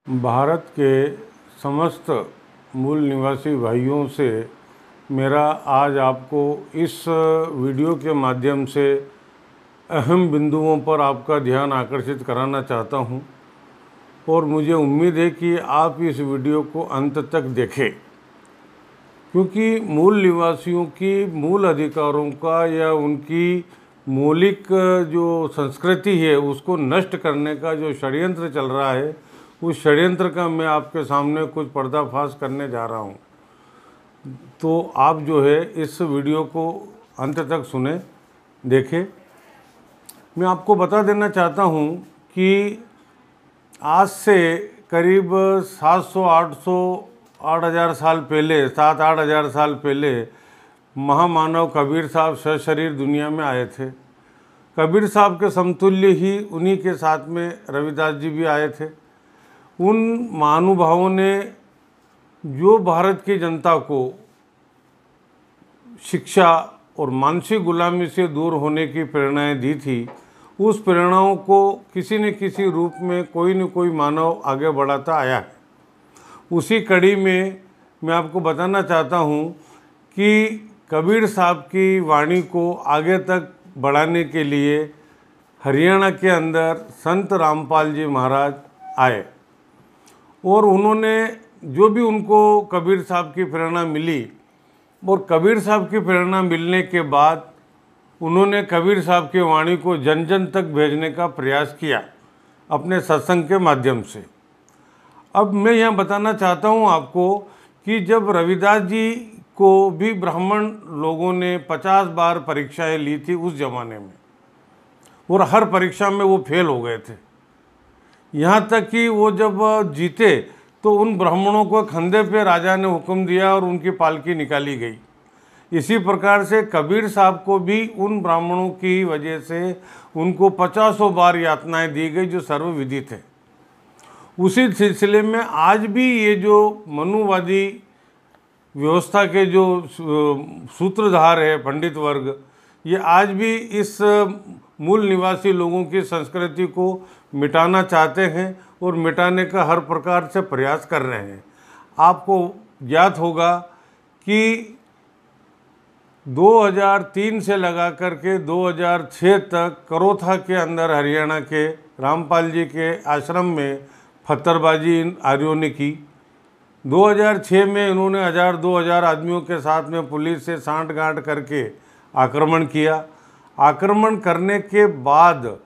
भारत के समस्त मूल निवासी भाइयों से मेरा आज आपको इस वीडियो के माध्यम से अहम बिंदुओं पर आपका ध्यान आकर्षित कराना चाहता हूं और मुझे उम्मीद है कि आप इस वीडियो को अंत तक देखें, क्योंकि मूल निवासियों की मूल अधिकारों का या उनकी मौलिक जो संस्कृति है उसको नष्ट करने का जो षड्यंत्र चल रहा है, उस षड्यंत्र का मैं आपके सामने कुछ पर्दाफाश करने जा रहा हूं। तो आप जो है इस वीडियो को अंत तक सुने, देखें। मैं आपको बता देना चाहता हूं कि आज से करीब 8,000 साल पहले 7-8 हज़ार साल पहले महामानव कबीर साहब सशरीर दुनिया में आए थे। कबीर साहब के समतुल्य ही उन्हीं के साथ में रविदास जी भी आए थे। उन महानुभावों ने जो भारत की जनता को शिक्षा और मानसिक गुलामी से दूर होने की प्रेरणाएं दी थी, उस प्रेरणाओं को किसी न किसी रूप में कोई न कोई मानव आगे बढ़ाता आया है। उसी कड़ी में मैं आपको बताना चाहता हूं कि कबीर साहब की वाणी को आगे तक बढ़ाने के लिए हरियाणा के अंदर संत रामपाल जी महाराज आए और उन्होंने जो भी उनको कबीर साहब की प्रेरणा मिली, और कबीर साहब की प्रेरणा मिलने के बाद उन्होंने कबीर साहब की वाणी को जन जन तक भेजने का प्रयास किया अपने सत्संग के माध्यम से। अब मैं यहाँ बताना चाहता हूँ आपको कि जब रविदास जी को भी ब्राह्मण लोगों ने 50 बार परीक्षाएं ली थी उस ज़माने में, और हर परीक्षा में वो फेल हो गए थे। यहाँ तक कि वो जब जीते तो उन ब्राह्मणों को खंदे पे राजा ने हुक्म दिया और उनकी पालकी निकाली गई। इसी प्रकार से कबीर साहब को भी उन ब्राह्मणों की वजह से उनको 50 बार यातनाएं दी गई जो सर्वविदित है। उसी सिलसिले में आज भी ये जो मनुवादी व्यवस्था के जो सूत्रधार है पंडित वर्ग, ये आज भी इस मूल निवासी लोगों की संस्कृति को मिटाना चाहते हैं और मिटाने का हर प्रकार से प्रयास कर रहे हैं। आपको ज्ञात होगा कि 2003 से लगा करके 2006 तक करोथा के अंदर हरियाणा के रामपाल जी के आश्रम में पत्थरबाजी इन आर्यों ने की। 2006 में इन्होंने 1000-2000 आदमियों के साथ में पुलिस से सांठ-गांठ करके आक्रमण किया। आक्रमण करने के बाद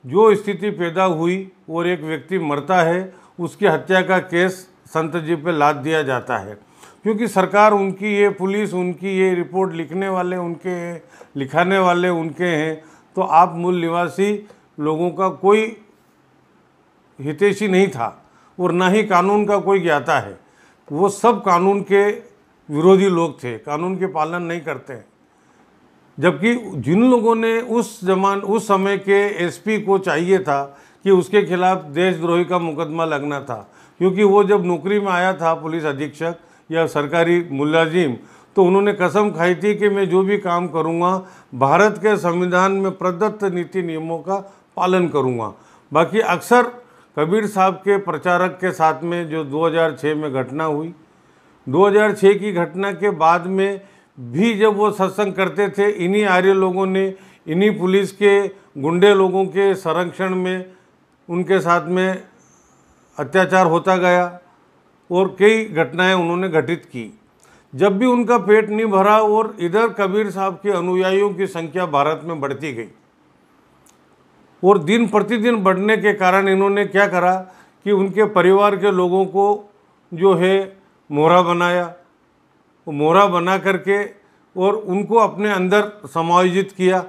जो स्थिति पैदा हुई और एक व्यक्ति मरता है, उसकी हत्या का केस संत जी पे लाद दिया जाता है, क्योंकि सरकार उनकी ये, पुलिस उनकी ये, रिपोर्ट लिखने वाले उनके हैं, लिखाने वाले उनके हैं। तो आप मूल निवासी लोगों का कोई हितैषी नहीं था और ना ही कानून का कोई ज्ञाता है। वो सब कानून के विरोधी लोग थे, कानून के पालन नहीं करते हैं। जबकि जिन लोगों ने उस समय के एसपी को चाहिए था कि उसके खिलाफ देशद्रोही का मुकदमा लगना था, क्योंकि वो जब नौकरी में आया था पुलिस अधीक्षक या सरकारी मुलाजिम, तो उन्होंने कसम खाई थी कि मैं जो भी काम करूँगा भारत के संविधान में प्रदत्त नीति नियमों का पालन करूँगा। बाकी अक्सर कबीर साहब के प्रचारक के साथ में जो 2006 में घटना हुई, 2006 की घटना के बाद में भी जब वो सत्संग करते थे, इन्हीं आर्य लोगों ने, इन्हीं पुलिस के गुंडे लोगों के संरक्षण में उनके साथ में अत्याचार होता गया और कई घटनाएं उन्होंने घटित की। जब भी उनका पेट नहीं भरा और इधर कबीर साहब के अनुयायियों की संख्या भारत में बढ़ती गई, और दिन प्रतिदिन बढ़ने के कारण इन्होंने क्या करा कि उनके परिवार के लोगों को जो है मोहरा बनाया। वो मोहरा बना करके और उनको अपने अंदर समायोजित किया,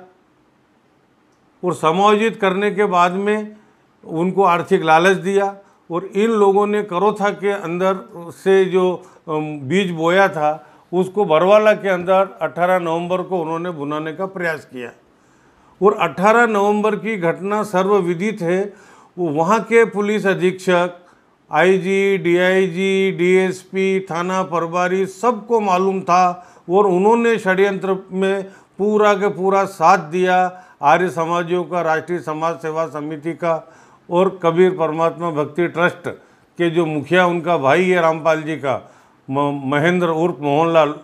और समायोजित करने के बाद में उनको आर्थिक लालच दिया, और इन लोगों ने करोथा के अंदर से जो बीज बोया था उसको बरवाला के अंदर 18 नवंबर को उन्होंने बुनाने का प्रयास किया। और 18 नवंबर की घटना सर्वविदित है। वो वहाँ के पुलिस अधीक्षक, आईजी, डीआईजी, डीएसपी, थाना प्रभारी सबको मालूम था, और उन्होंने षड्यंत्र में पूरा के पूरा साथ दिया आर्य समाजियों का, राष्ट्रीय समाज सेवा समिति का और कबीर परमात्मा भक्ति ट्रस्ट के जो मुखिया उनका भाई है रामपाल जी का, महेंद्र उर्फ मोहनलाल,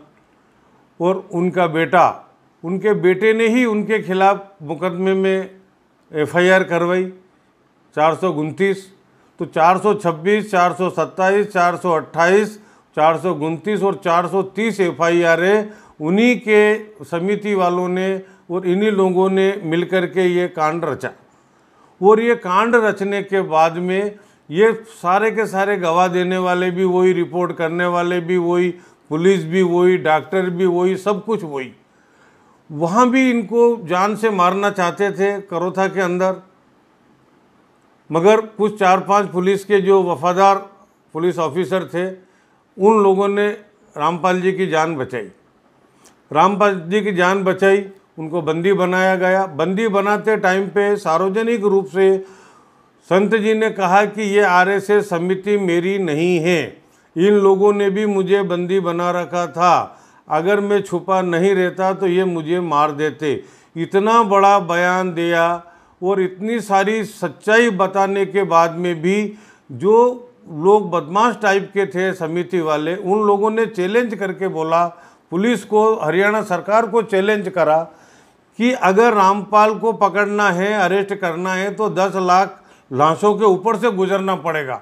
और उनका बेटा, उनके बेटे ने ही उनके खिलाफ मुकदमे में एफआईआर करवाई 429। तो 426, 427, 428, 429 और 430 एफआईआर उन्हीं के समिति वालों ने और इन्हीं लोगों ने मिलकर के ये कांड रचा। और ये कांड रचने के बाद में ये सारे के सारे गवाह देने वाले भी वही, रिपोर्ट करने वाले भी वही, पुलिस भी वही, डॉक्टर भी वही, सब कुछ वही। वहाँ भी इनको जान से मारना चाहते थे करोथा के अंदर, मगर कुछ 4-5 पुलिस के जो वफादार पुलिस ऑफिसर थे उन लोगों ने रामपाल जी की जान बचाई। रामपाल जी की जान बचाई, उनको बंदी बनाया गया। बंदी बनाते टाइम पे सार्वजनिक रूप से संत जी ने कहा कि ये आरएसएस समिति मेरी नहीं है, इन लोगों ने भी मुझे बंदी बना रखा था, अगर मैं छुपा नहीं रहता तो ये मुझे मार देते। इतना बड़ा बयान दिया और इतनी सारी सच्चाई बताने के बाद में भी जो लोग बदमाश टाइप के थे समिति वाले, उन लोगों ने चैलेंज करके बोला, पुलिस को, हरियाणा सरकार को चैलेंज करा कि अगर रामपाल को पकड़ना है, अरेस्ट करना है तो 10 लाख लाशों के ऊपर से गुजरना पड़ेगा।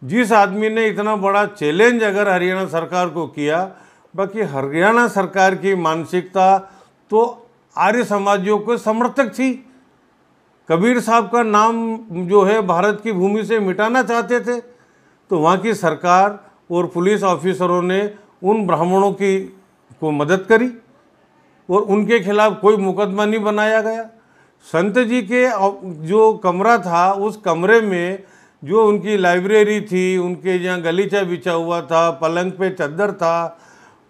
जिस आदमी ने इतना बड़ा चैलेंज अगर हरियाणा सरकार को किया, बाकी हरियाणा सरकार की मानसिकता तो आर्य समाजियों के समर्थक थी। कबीर साहब का नाम जो है भारत की भूमि से मिटाना चाहते थे, तो वहाँ की सरकार और पुलिस ऑफिसरों ने उन ब्राह्मणों की को मदद करी और उनके खिलाफ कोई मुकदमा नहीं बनाया गया। संत जी के जो कमरा था, उस कमरे में जो उनकी लाइब्रेरी थी, उनके जहाँ गलीचा बिछा हुआ था, पलंग पे चद्दर था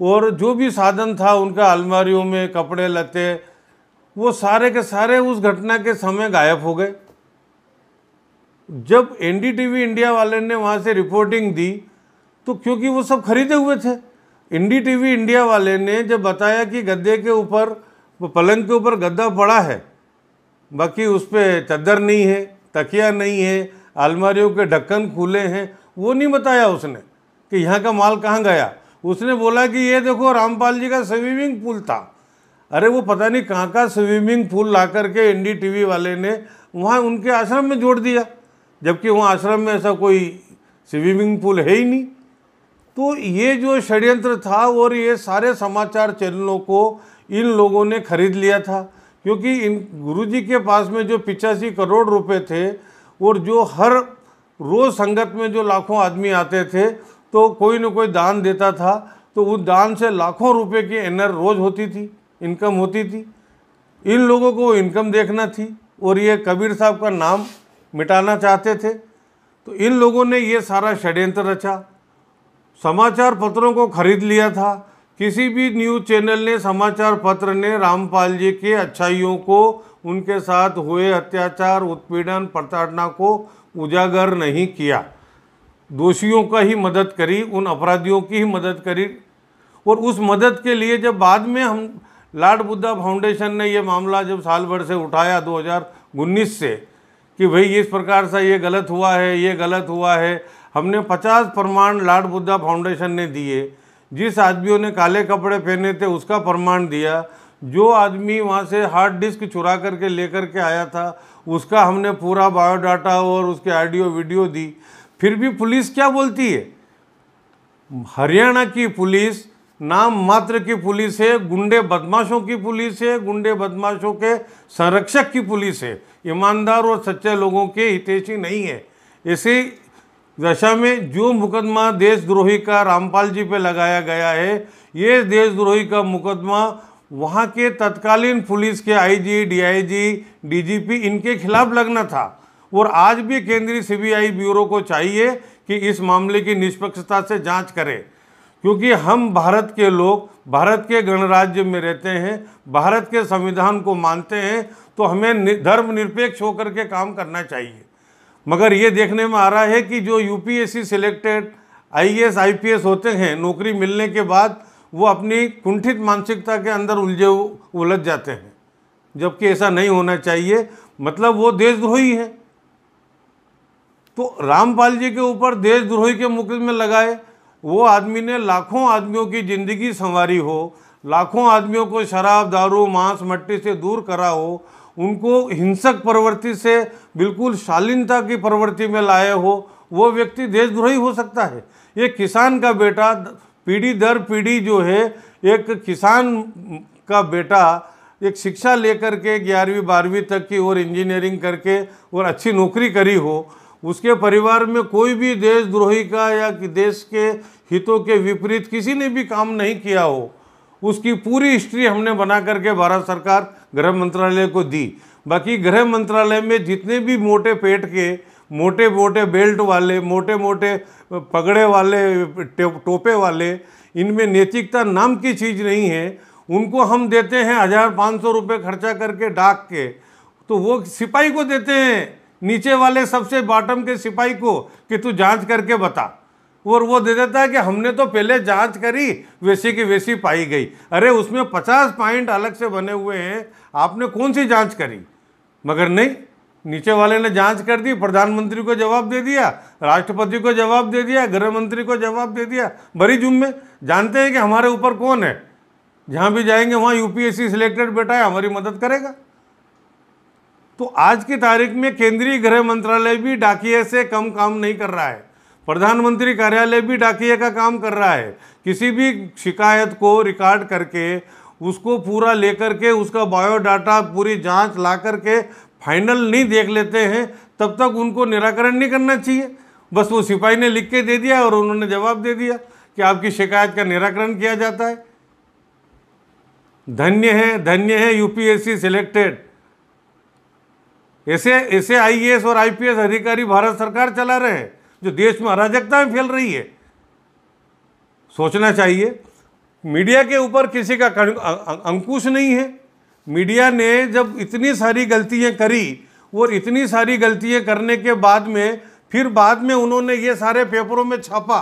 और जो भी साधन था उनका, अलमारियों में कपड़े लते, वो सारे के सारे उस घटना के समय गायब हो गए। जब एनडीटीवी इंडिया वाले ने वहाँ से रिपोर्टिंग दी तो क्योंकि वो सब खरीदे हुए थे, एनडीटीवी इंडिया वाले ने जब बताया कि गद्दे के ऊपर, पलंग के ऊपर गद्दा पड़ा है, बाकी उस पर चद्दर नहीं है, तकिया नहीं है, अलमारियों के ढक्कन खुले हैं, वो नहीं बताया उसने कि यहाँ का माल कहाँ गया। उसने बोला कि ये देखो रामपाल जी का स्विमिंग पूल था। अरे वो पता नहीं कहाँ का स्विमिंग पूल ला करके एनडीटीवी वाले ने वहाँ उनके आश्रम में जोड़ दिया, जबकि वहाँ आश्रम में ऐसा कोई स्विमिंग पूल है ही नहीं। तो ये जो षड्यंत्र था और ये सारे समाचार चैनलों को इन लोगों ने खरीद लिया था, क्योंकि इन गुरुजी के पास में जो 85 करोड़ रुपए थे और जो हर रोज़ संगत में जो लाखों आदमी आते थे तो कोई न कोई दान देता था, तो उस दान से लाखों रुपए की एनर रोज़ होती थी, इनकम होती थी। इन लोगों को इनकम देखना थी और ये कबीर साहब का नाम मिटाना चाहते थे। तो इन लोगों ने ये सारा षड्यंत्र रचा, समाचार पत्रों को खरीद लिया था। किसी भी न्यूज़ चैनल ने, समाचार पत्र ने रामपाल जी के अच्छाइयों को, उनके साथ हुए अत्याचार, उत्पीड़न, प्रताड़ना को उजागर नहीं किया। दोषियों का ही मदद करी, उन अपराधियों की ही मदद करी। और उस मदद के लिए जब बाद में हम लॉर्ड बुद्धा फाउंडेशन ने ये मामला जब साल भर से उठाया 2019 से कि भाई इस प्रकार से ये गलत हुआ है, ये गलत हुआ है, हमने 50 प्रमाण लॉर्ड बुद्धा फाउंडेशन ने दिए। जिस आदमियों ने काले कपड़े पहने थे उसका प्रमाण दिया, जो आदमी वहाँ से हार्ड डिस्क चुरा करके लेकर के आया था उसका हमने पूरा बायोडाटा और उसके ऑडियो वीडियो दी। फिर भी पुलिस क्या बोलती है? हरियाणा की पुलिस नाम मात्र की पुलिस है, गुंडे बदमाशों की पुलिस है, गुंडे बदमाशों के संरक्षक की पुलिस है, ईमानदार और सच्चे लोगों के हितैषी नहीं है। ऐसे दशा में जो मुकदमा देशद्रोही का रामपाल जी पे लगाया गया है, ये देशद्रोही का मुकदमा वहाँ के तत्कालीन पुलिस के आईजी, डीआईजी, डीजीपी इनके खिलाफ लगना था। और आज भी केंद्रीय सीबीआई ब्यूरो को चाहिए कि इस मामले की निष्पक्षता से जांच करें, क्योंकि हम भारत के लोग भारत के गणराज्य में रहते हैं, भारत के संविधान को मानते हैं, तो हमें धर्मनिरपेक्ष होकर के काम करना चाहिए। मगर ये देखने में आ रहा है कि जो यूपीएससी सिलेक्टेड आईएएस आईपीएस होते हैं, नौकरी मिलने के बाद वो अपनी कुंठित मानसिकता के अंदर उलझ जाते हैं, जबकि ऐसा नहीं होना चाहिए। मतलब वो देशद्रोही है। तो रामपाल जी के ऊपर देशद्रोही के मुकदमे लगाए, वो आदमी ने लाखों आदमियों की ज़िंदगी संवारी हो, लाखों आदमियों को शराब, दारू, मांस, मट्टी से दूर करा हो, उनको हिंसक प्रवृत्ति से बिल्कुल शालीनता की प्रवृत्ति में लाए हो, वो व्यक्ति देशद्रोही हो सकता है? एक किसान का बेटा पीढ़ी दर पीढ़ी जो है, एक किसान का बेटा एक शिक्षा लेकर के 11वीं 12वीं तक की और इंजीनियरिंग करके और अच्छी नौकरी करी हो, उसके परिवार में कोई भी देशद्रोही का या कि देश के हितों के विपरीत किसी ने भी काम नहीं किया हो, उसकी पूरी हिस्ट्री हमने बना करके भारत सरकार गृह मंत्रालय को दी। बाकी गृह मंत्रालय में जितने भी मोटे पेट के, मोटे मोटे बेल्ट वाले, मोटे मोटे पगड़े वाले, टोपे वाले, इनमें नैतिकता नाम की चीज़ नहीं है। उनको हम देते हैं 1500 रुपये खर्चा करके डाक के, तो वो सिपाही को देते हैं, नीचे वाले सबसे बॉटम के सिपाही को, कि तू जांच करके बता, और वो दे देता है कि हमने तो पहले जांच करी, वैसी की वैसी पाई गई। अरे उसमें 50 पॉइंट अलग से बने हुए हैं, आपने कौन सी जांच करी? मगर नहीं, नीचे वाले ने जांच कर दी, प्रधानमंत्री को जवाब दे दिया, राष्ट्रपति को जवाब दे दिया, गृह मंत्री को जवाब दे दिया, बड़ी जुम्मे। जानते हैं कि हमारे ऊपर कौन है, जहाँ भी जाएंगे वहाँ यूपीएससी सिलेक्टेड बेटा है, हमारी मदद करेगा। तो आज की तारीख में केंद्रीय गृह मंत्रालय भी डाकिये से कम काम नहीं कर रहा है, प्रधानमंत्री कार्यालय भी डाकिये का काम कर रहा है। किसी भी शिकायत को रिकॉर्ड करके उसको पूरा लेकर के उसका बायोडाटा पूरी जांच ला करके फाइनल नहीं देख लेते हैं, तब तक उनको निराकरण नहीं करना चाहिए। बस वो सिपाही ने लिख के दे दिया और उन्होंने जवाब दे दिया कि आपकी शिकायत का निराकरण किया जाता है। धन्य है यूपीएससी सिलेक्टेड। ऐसे आईएएस और आईपीएस अधिकारी भारत सरकार चला रहे हैं जो देश में अराजकताएं फैल रही है। सोचना चाहिए। मीडिया के ऊपर किसी का अंकुश नहीं है। मीडिया ने जब इतनी सारी गलतियां करी और इतनी सारी गलतियां करने के बाद में फिर बाद में उन्होंने ये सारे पेपरों में छापा,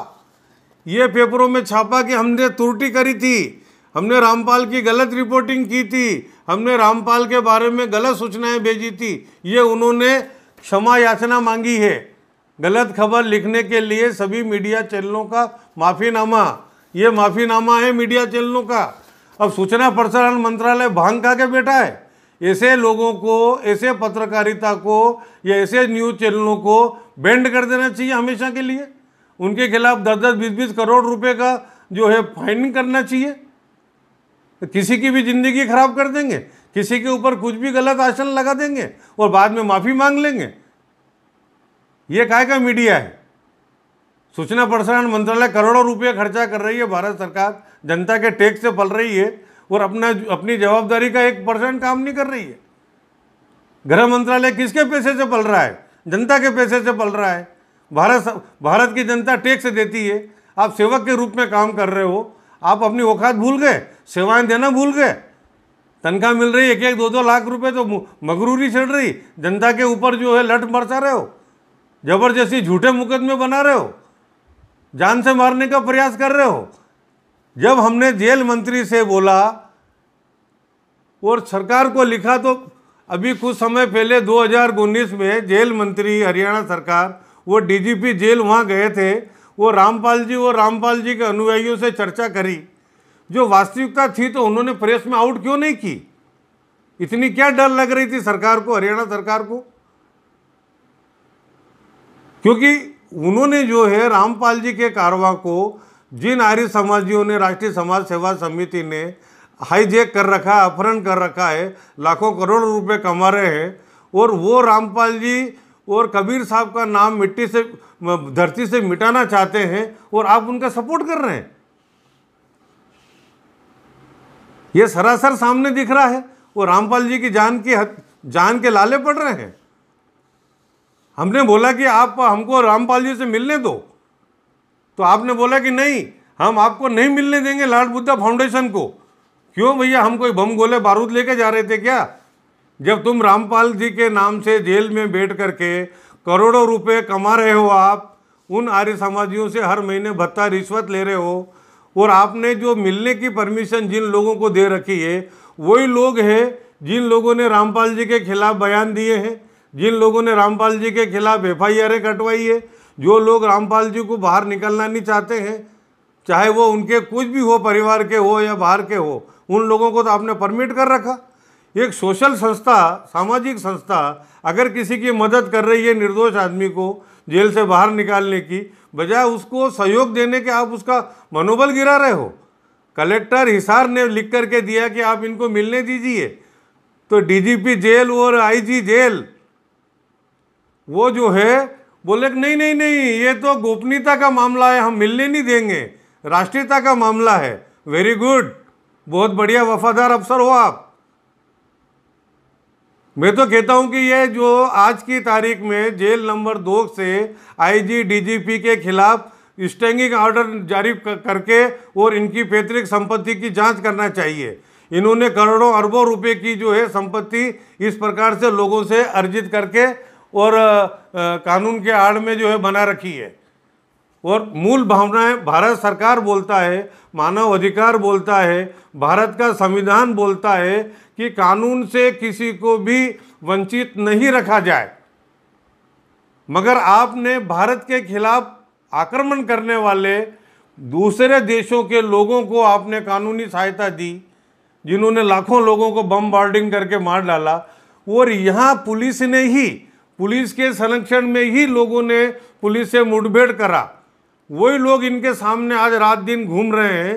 कि हमने त्रुटि करी थी, हमने रामपाल की गलत रिपोर्टिंग की थी, हमने रामपाल के बारे में गलत सूचनाएं भेजी थी, ये उन्होंने क्षमा याचना मांगी है। गलत खबर लिखने के लिए सभी मीडिया चैनलों का माफ़ीनामा, ये माफ़ीनामा है मीडिया चैनलों का। अब सूचना प्रसारण मंत्रालय भांग खा के बैठा है। ऐसे लोगों को, ऐसे पत्रकारिता को या ऐसे न्यूज़ चैनलों को बैंड कर देना चाहिए हमेशा के लिए। उनके खिलाफ 10-10, 20-20 करोड़ रुपए का जो है फाइन करना चाहिए। किसी की भी जिंदगी खराब कर देंगे, किसी के ऊपर कुछ भी गलत आचरण लगा देंगे और बाद में माफ़ी मांग लेंगे। ये काय का मीडिया है? सूचना प्रसारण मंत्रालय करोड़ों रुपए खर्चा कर रही है, भारत सरकार जनता के टैक्स से पल रही है और अपनी जवाबदारी का 1% काम नहीं कर रही है। गृह मंत्रालय किसके पैसे से पल रहा है? जनता के पैसे से पल रहा है। भारत की जनता टैक्स देती है, आप सेवक के रूप में काम कर रहे हो। आप अपनी औकात भूल गए, सेवाएं देना भूल गए। तनख्वाह मिल रही 1-1, 2-2 लाख रुपए तो मगरूरी चढ़ रही, जनता के ऊपर जो है लठ बरसा रहे हो, जबरदस्ती झूठे मुकदमे बना रहे हो, जान से मारने का प्रयास कर रहे हो। जब हमने जेल मंत्री से बोला और सरकार को लिखा, तो अभी कुछ समय पहले 2019 में जेल मंत्री हरियाणा सरकार, वो डीजीपी जेल वहाँ गए थे, वो रामपाल जी के अनुयायियों से चर्चा करी। जो वास्तविकता थी तो उन्होंने प्रेस में आउट क्यों नहीं की? इतनी क्या डर लग रही थी सरकार को, हरियाणा सरकार को? क्योंकि उन्होंने जो है रामपाल जी के कारवां को जिन आर्य समाजियों ने, राष्ट्रीय समाज सेवा समिति ने हाईजैक कर रखा है, अपहरण कर रखा है, लाखों करोड़ रुपए कमा रहे हैं, और वो रामपाल जी और कबीर साहब का नाम मिट्टी से, धरती से मिटाना चाहते हैं, और आप उनका सपोर्ट कर रहे हैं। ये सरासर सामने दिख रहा है। वो रामपाल जी की जान के लाले पड़ रहे हैं। हमने बोला कि आप हमको रामपाल जी से मिलने दो, तो आपने बोला कि नहीं, हम आपको नहीं मिलने देंगे लॉर्ड बुद्धा फाउंडेशन को। क्यों भैया, हम कोई बम गोले बारूद लेके जा रहे थे क्या? जब तुम रामपाल जी के नाम से जेल में बैठ करके करोड़ों रुपए कमा रहे हो, आप उन आर्य समाजियों से हर महीने भत्ता रिश्वत ले रहे हो, और आपने जो मिलने की परमिशन जिन लोगों को दे रखी है, वही लोग हैं जिन लोगों ने रामपाल जी के खिलाफ बयान दिए हैं, जिन लोगों ने रामपाल जी के खिलाफ एफआईआर कटवाई है, जो लोग रामपाल जी को बाहर निकलना नहीं चाहते हैं, चाहे वो उनके कुछ भी हो, परिवार के हो या बाहर के हो, उन लोगों को तो आपने परमिट कर रखा। एक सोशल संस्था, सामाजिक संस्था अगर किसी की मदद कर रही है निर्दोष आदमी को जेल से बाहर निकालने की बजाय उसको सहयोग देने के आप उसका मनोबल गिरा रहे हो। कलेक्टर हिसार ने लिख करके दिया कि आप इनको मिलने दीजिए, तो डीजीपी जेल और आईजी जेल वो जो है बोले कि नहीं नहीं नहीं, ये तो गोपनीयता का मामला है, हम मिलने नहीं देंगे, राष्ट्रीयता का मामला है। वेरी गुड, बहुत बढ़िया, वफादार अफसर हो आप। मैं तो कहता हूं कि ये जो आज की तारीख में जेल नंबर 2 से आईजी डीजीपी के खिलाफ स्टैंडिंग ऑर्डर जारी करके और इनकी पैतृक संपत्ति की जांच करना चाहिए। इन्होंने करोड़ों अरबों रुपए की जो है संपत्ति इस प्रकार से लोगों से अर्जित करके और कानून के आड़ में जो है बना रखी है। और मूल भावनाएं, भारत सरकार बोलता है, मानव अधिकार बोलता है, भारत का संविधान बोलता है कि कानून से किसी को भी वंचित नहीं रखा जाए, मगर आपने भारत के खिलाफ आक्रमण करने वाले दूसरे देशों के लोगों को आपने कानूनी सहायता दी, जिन्होंने लाखों लोगों को बमबार्डिंग करके मार डाला। और यहाँ पुलिस ने ही, पुलिस के संरक्षण में ही लोगों ने पुलिस से मुठभेड़ करा, वही लोग इनके सामने आज रात दिन घूम रहे हैं।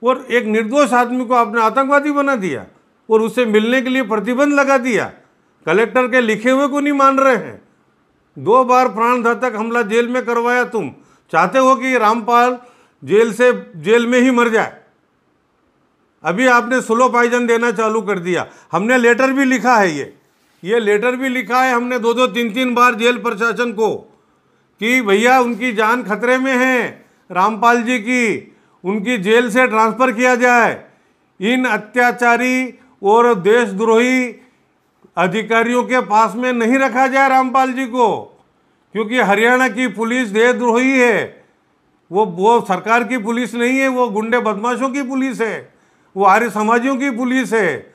और एक निर्दोष आदमी को आपने आतंकवादी बना दिया और उससे मिलने के लिए प्रतिबंध लगा दिया। कलेक्टर के लिखे हुए को नहीं मान रहे हैं। 2 बार प्राणघातक हमला जेल में करवाया। तुम चाहते हो कि रामपाल जेल में ही मर जाए। अभी आपने स्लो पॉइजन देना चालू कर दिया। हमने लेटर भी लिखा है, ये लेटर भी लिखा है हमने 2-2, 3-3 बार जेल प्रशासन को कि भैया उनकी जान खतरे में है, रामपाल जी की, उनकी जेल से ट्रांसफ़र किया जाए। इन अत्याचारी और देशद्रोही अधिकारियों के पास में नहीं रखा जाए रामपाल जी को, क्योंकि हरियाणा की पुलिस देशद्रोही है। वो सरकार की पुलिस नहीं है, वो गुंडे बदमाशों की पुलिस है, वो आर्य समाजियों की पुलिस है।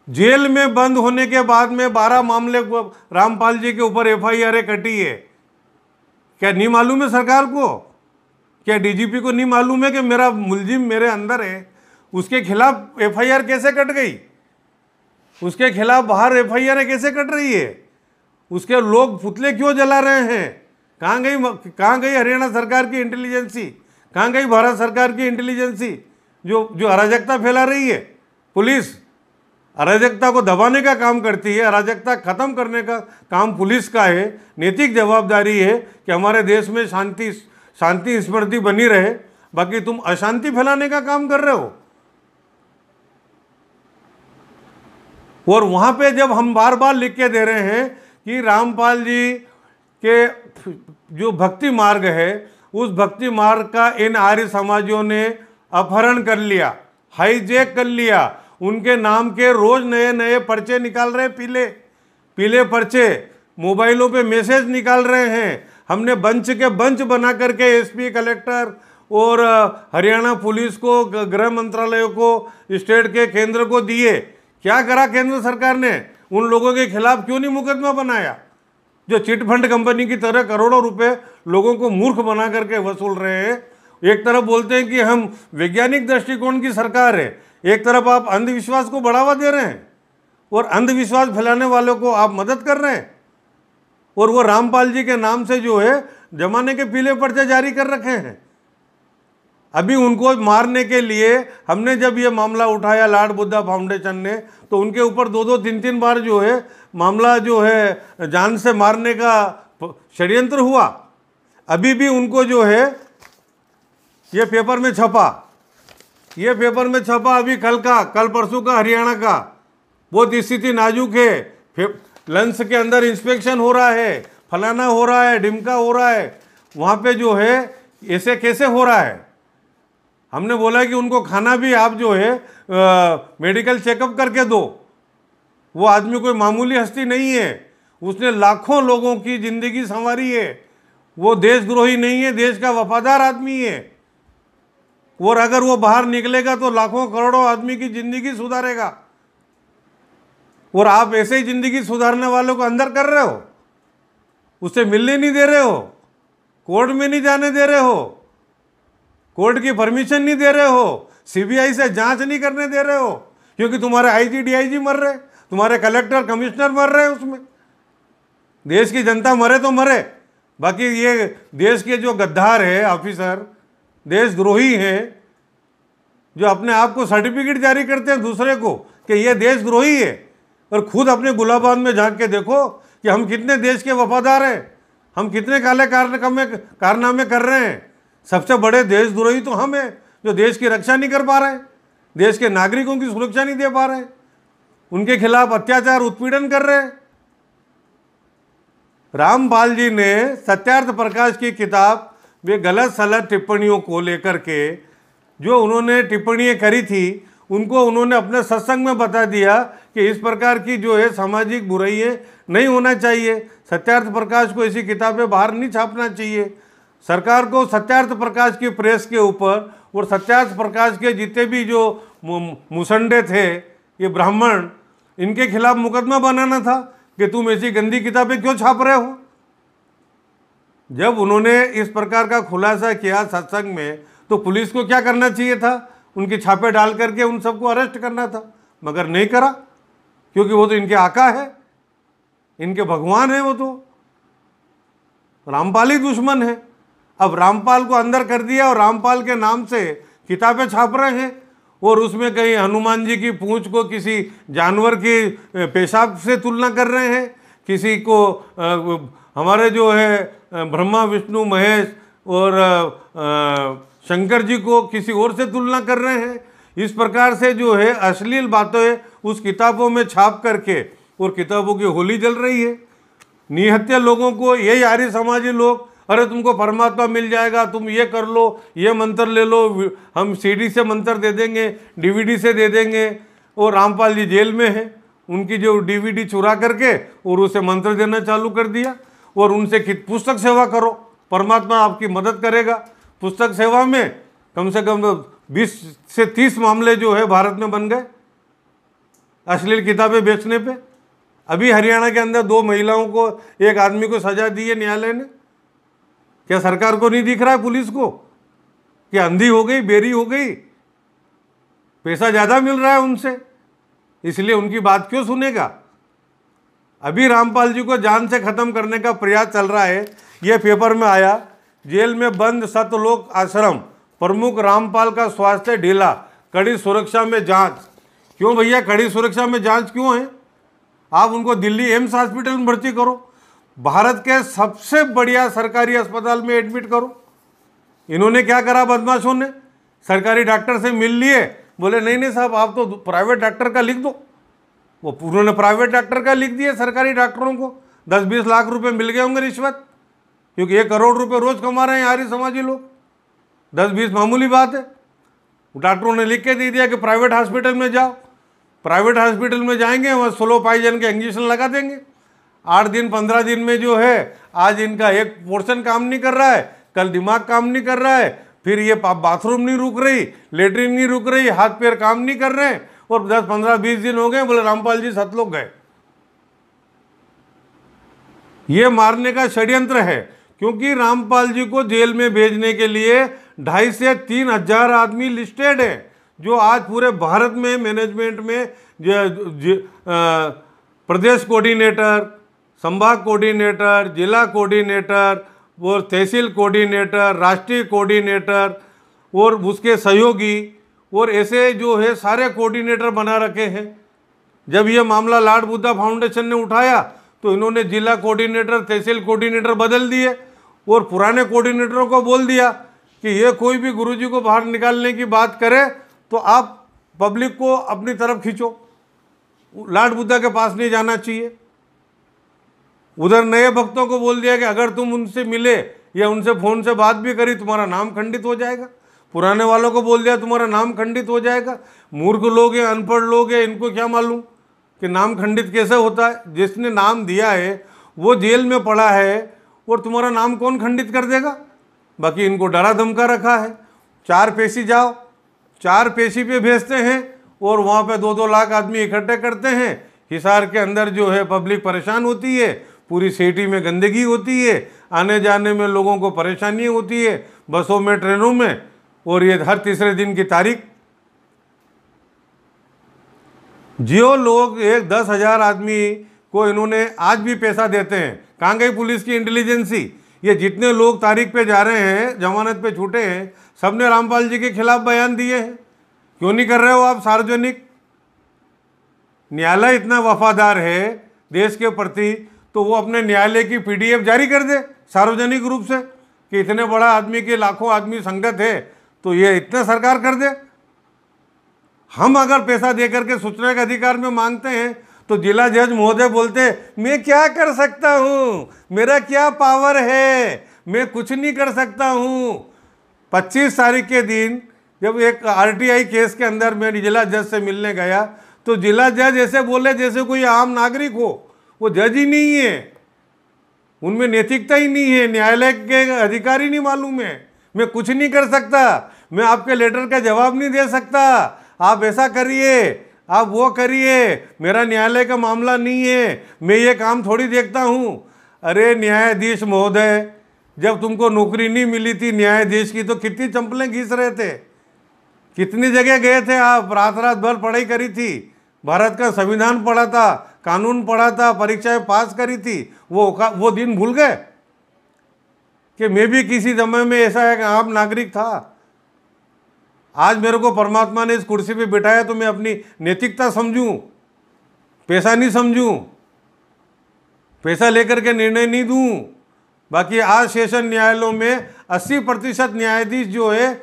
जेल में बंद होने के बाद में 12 मामले रामपाल जी के ऊपर एफआईआर कटी है। क्या नहीं मालूम है सरकार को? क्या डीजीपी को नहीं मालूम है कि मेरा मुलजिम मेरे अंदर है? उसके खिलाफ एफआईआर कैसे कट गई? उसके खिलाफ बाहर एफआईआर कैसे कट रही है? उसके लोग पुतले क्यों जला रहे हैं? कहाँ गई हरियाणा सरकार की इंटेलिजेंसी? कहाँ गई भारत सरकार की इंटेलिजेंसी जो अराजकता फैला रही है? पुलिस अराजकता को दबाने का काम करती है, अराजकता खत्म करने का काम पुलिस का है। नैतिक जवाबदारी है कि हमारे देश में शांति स्मृति बनी रहे, बाकी तुम अशांति फैलाने का काम कर रहे हो। और वहां पे जब हम बार बार लिख के दे रहे हैं कि रामपाल जी के जो भक्ति मार्ग है, उस भक्ति मार्ग का इन आर्य समाजियों ने अपहरण कर लिया, हाईजैक कर लिया। उनके नाम के रोज नए नए पर्चे निकाल रहे, पीले पर्चे, मोबाइलों पे मैसेज निकाल रहे हैं। हमने बंच के बंच बना करके एसपी, कलेक्टर और हरियाणा पुलिस को, गृह मंत्रालय को, स्टेट के केंद्र को दिए। क्या करा केंद्र सरकार ने? उन लोगों के खिलाफ क्यों नहीं मुकदमा बनाया जो चिटफंड कंपनी की तरह करोड़ों रुपए लोगों को मूर्ख बना करके वसूल रहे हैं? एक तरफ बोलते हैं कि हम वैज्ञानिक दृष्टिकोण की सरकार है, एक तरफ आप अंधविश्वास को बढ़ावा दे रहे हैं और अंधविश्वास फैलाने वालों को आप मदद कर रहे हैं। और वो रामपाल जी के नाम से जो है जमाने के पीले पर्चे जारी कर रखे हैं। अभी उनको मारने के लिए हमने जब ये मामला उठाया लॉर्ड बुद्धा फाउंडेशन ने, तो उनके ऊपर 2-2, 3-3 बार जो है मामला जो है जान से मारने का षड्यंत्र हुआ। अभी भी उनको जो है ये पेपर में छपा, अभी कल परसों का हरियाणा का, बहुत स्थिति नाजुक है। लंच के अंदर इंस्पेक्शन हो रहा है, फलाना हो रहा है, ढिमका हो रहा है, वहाँ पे जो है ऐसे कैसे हो रहा है? हमने बोला कि उनको खाना भी आप जो है मेडिकल चेकअप करके दो। वो आदमी कोई मामूली हस्ती नहीं है, उसने लाखों लोगों की जिंदगी संवारी है। वो देशद्रोही नहीं है, देश का वफादार आदमी है। और अगर वो बाहर निकलेगा तो लाखों करोड़ों आदमी की जिंदगी सुधारेगा। और आप ऐसे ही जिंदगी सुधारने वालों को अंदर कर रहे हो, उससे मिलने नहीं दे रहे हो, कोर्ट में नहीं जाने दे रहे हो, कोर्ट की परमिशन नहीं दे रहे हो, सीबीआई से जांच नहीं करने दे रहे हो, क्योंकि तुम्हारे आईजी डीआईजी मर रहे, तुम्हारे कलेक्टर कमिश्नर मर रहे हैं उसमें। देश की जनता मरे तो मरे, बाकी ये देश के जो गद्दार है ऑफिसर, देशद्रोही हैं, जो अपने आप को सर्टिफिकेट जारी करते हैं दूसरे को कि ये देशद्रोही है, और खुद अपने गुलाबान में झांक के देखो कि हम कितने देश के वफादार हैं, हम कितने काले कारनामे कर रहे हैं। सबसे बड़े देशद्रोही तो हम हैं, जो देश की रक्षा नहीं कर पा रहे हैं, देश के नागरिकों की सुरक्षा नहीं दे पा रहे हैं, उनके खिलाफ अत्याचार उत्पीड़न कर रहे हैं। रामपाल जी ने सत्यार्थ प्रकाश की किताब में गलत सलत टिप्पणियों को लेकर के जो उन्होंने टिप्पणियाँ करी थी, उनको उन्होंने अपने सत्संग में बता दिया कि इस प्रकार की जो है सामाजिक बुराइयाँ नहीं होना चाहिए, सत्यार्थ प्रकाश को ऐसी किताबें बाहर नहीं छापना चाहिए। सरकार को सत्यार्थ प्रकाश की प्रेस के ऊपर और सत्यार्थ प्रकाश के जितने भी जो मुसंडे थे, ये ब्राह्मण, इनके खिलाफ मुकदमा बनाना था कि तुम ऐसी गंदी किताबें क्यों छाप रहे हो। जब उन्होंने इस प्रकार का खुलासा किया सत्संग में, तो पुलिस को क्या करना चाहिए था, उनके छापे डाल करके उन सबको अरेस्ट करना था, मगर नहीं करा, क्योंकि वो तो इनके आका है, इनके भगवान है, वो तो रामपाल ही दुश्मन है। अब रामपाल को अंदर कर दिया और रामपाल के नाम से किताबें छाप रहे हैं, और उसमें कहीं हनुमान जी की पूंछ को किसी जानवर की पेशाब से तुलना कर रहे हैं, किसी को हमारे जो है ब्रह्मा विष्णु महेश और शंकर जी को किसी और से तुलना कर रहे हैं। इस प्रकार से जो है अश्लील बातें उस किताबों में छाप करके, और किताबों की होली जल रही है। निहत्थे लोगों को यही आर्य समाजी लोग, अरे तुमको परमात्मा मिल जाएगा, तुम ये कर लो, ये मंत्र ले लो, हम सीडी से मंत्र दे देंगे, डीवीडी से दे देंगे। और रामपाल जी जेल में है, उनकी जो डीवीडी चुरा करके और उसे मंत्र देना चालू कर दिया, और उनसे पुस्तक सेवा करो, परमात्मा आपकी मदद करेगा। पुस्तक सेवा में कम से कम 20 से 30 मामले जो है भारत में बन गए अश्लील किताबें बेचने पे। अभी हरियाणा के अंदर 2 महिलाओं को, एक आदमी को सजा दी है न्यायालय ने। क्या सरकार को नहीं दिख रहा है, पुलिस को, कि अंधी हो गई, बेरी हो गई, पैसा ज़्यादा मिल रहा है उनसे, इसलिए उनकी बात क्यों सुनेगा। अभी रामपाल जी को जान से ख़त्म करने का प्रयास चल रहा है। ये पेपर में आया, जेल में बंद सतलोक आश्रम, प्रमुख रामपाल का स्वास्थ्य ढीला, कड़ी सुरक्षा में जांच। क्यों भैया कड़ी सुरक्षा में जांच क्यों है? आप उनको दिल्ली एम्स हॉस्पिटल में भर्ती करो, भारत के सबसे बढ़िया सरकारी अस्पताल में एडमिट करो। इन्होंने क्या करा बदमाशों ने, सरकारी डॉक्टर से मिल लिए, बोले नहीं नहीं साहब आप तो प्राइवेट डॉक्टर का लिख दो। वो उन्होंने प्राइवेट डॉक्टर का लिख दिया, सरकारी डॉक्टरों को 10-20 लाख रुपए मिल गए होंगे रिश्वत, क्योंकि 1 करोड़ रुपए रोज कमा रहे हैं आर्य समाजी लोग। 10-20 मामूली बात है। डॉक्टरों ने लिख के दे दिया कि प्राइवेट हॉस्पिटल में जाओ। प्राइवेट हॉस्पिटल में जाएंगे, वहाँ स्लो पॉइजन के इंजेक्शन लगा देंगे। 8 दिन 15 दिन में जो है, आज इनका एक पोर्शन काम नहीं कर रहा है, कल दिमाग काम नहीं कर रहा है, फिर ये बाथरूम नहीं रुक रही, लेटरिन नहीं रुक रही, हाथ पैर काम नहीं कर रहे हैं, और 10, 15, 20 दिन हो गए, बोले रामपाल जी सतलोक गए। ये मारने का षड्यंत्र है, क्योंकि रामपाल जी को जेल में भेजने के लिए 2,500 से 3,000 आदमी लिस्टेड है, जो आज पूरे भारत में मैनेजमेंट में प्रदेश कोऑर्डिनेटर, संभाग कोऑर्डिनेटर, जिला कोऑर्डिनेटर और तहसील कोऑर्डिनेटर, राष्ट्रीय कोऑर्डिनेटर और उसके सहयोगी, और ऐसे जो है सारे कोऑर्डिनेटर बना रखे हैं। जब ये मामला लॉर्ड बुद्धा फाउंडेशन ने उठाया, तो इन्होंने जिला कोऑर्डिनेटर, तहसील कोऑर्डिनेटर बदल दिए, और पुराने कोऑर्डिनेटरों को बोल दिया कि ये कोई भी गुरुजी को बाहर निकालने की बात करे तो आप पब्लिक को अपनी तरफ खींचो, लॉर्ड बुद्धा के पास नहीं जाना चाहिए। उधर नए भक्तों को बोल दिया कि अगर तुम उनसे मिले या उनसे फ़ोन से बात भी करी, तुम्हारा नाम खंडित हो जाएगा। पुराने वालों को बोल दिया तुम्हारा नाम खंडित हो जाएगा। मूर्ख लोग हैं, अनपढ़ लोग हैं, इनको क्या मालूम कि नाम खंडित कैसे होता है। जिसने नाम दिया है वो जेल में पड़ा है, और तुम्हारा नाम कौन खंडित कर देगा। बाकी इनको डरा धमका रखा है। 4 पेशी जाओ, 4 पेशी पे भेजते हैं, और वहाँ पे 2-2 लाख आदमी इकट्ठे करते हैं। हिसार के अंदर जो है पब्लिक परेशान होती है, पूरी सिटी में गंदगी होती है, आने जाने में लोगों को परेशानी होती है, बसों में, ट्रेनों में, और ये हर तीसरे दिन की तारीख। जो लोग 10,000 आदमी को इन्होंने आज भी पैसा देते हैं, कहाँ गई पुलिस की इंटेलिजेंसी? ये जितने लोग तारीख पे जा रहे हैं, जमानत पे छूटे हैं, सबने रामपाल जी के खिलाफ बयान दिए हैं। क्यों नहीं कर रहे हो आप सार्वजनिक? न्यायालय इतना वफादार है देश के प्रति, तो वो अपने न्यायालय की पीडीएफ जारी कर दे सार्वजनिक रूप से कि इतने बड़ा आदमी के लाखों आदमी संगत है, तो ये इतना सरकार कर दे। हम अगर पैसा देकर के सूचना के अधिकार में मांगते हैं तो जिला जज महोदय बोलते मैं क्या कर सकता हूँ, मेरा क्या पावर है, मैं कुछ नहीं कर सकता हूँ। 25 तारीख के दिन जब एक आरटीआई केस के अंदर मैं जिला जज से मिलने गया तो जिला जज ऐसे बोले जैसे कोई आम नागरिक हो, वो जज ही नहीं है, उनमें नैतिकता ही नहीं है, न्यायालय के अधिकारी नहीं मालूम है, मैं कुछ नहीं कर सकता, मैं आपके लेटर का जवाब नहीं दे सकता, आप ऐसा करिए, आप वो करिए, मेरा न्यायालय का मामला नहीं है, मैं ये काम थोड़ी देखता हूँ। अरे न्यायाधीश महोदय, जब तुमको नौकरी नहीं मिली थी न्यायाधीश की तो कितनी चंपलें घिस रहे थे, कितनी जगह गए थे आप, रात रात भर पढ़ाई करी थी, भारत का संविधान पढ़ा था, कानून पढ़ा था, परीक्षाएं पास करी थी, वो दिन भूल गए कि मैं भी किसी समय में ऐसा एक आम नागरिक था। आज मेरे को परमात्मा ने इस कुर्सी पे बिठाया तो मैं अपनी नैतिकता समझूं, पैसा नहीं समझूं, पैसा लेकर के निर्णय नहीं दूं। बाकी आज सेशन न्यायालयों में 80% न्यायाधीश जो है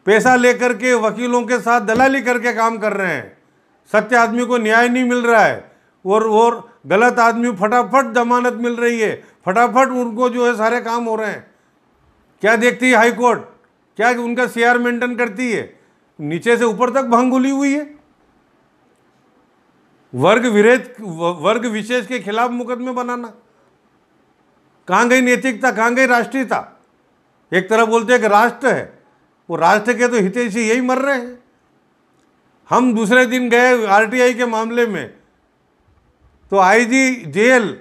पैसा लेकर के वकीलों के साथ दलाली करके काम कर रहे हैं। सत्य आदमी को न्याय नहीं मिल रहा है और गलत आदमी फटाफट जमानत मिल रही है, फटाफट उनको जो है सारे काम हो रहे हैं। क्या देखती है हाई कोर्ट, क्या उनका सीआर मेंटेन करती है? नीचे से ऊपर तक भांगुली हुई है। वर्ग विशेष के खिलाफ मुकदमे बनाना, कहाँ गई नैतिकता, कहाँ गई राष्ट्रीयता? एक तरफ बोलते हैं कि राष्ट्र है, वो राष्ट्र के तो हितैषी यही मर रहे हैं। हम दूसरे दिन गए आरटीआई के मामले में तो आईजी जेल,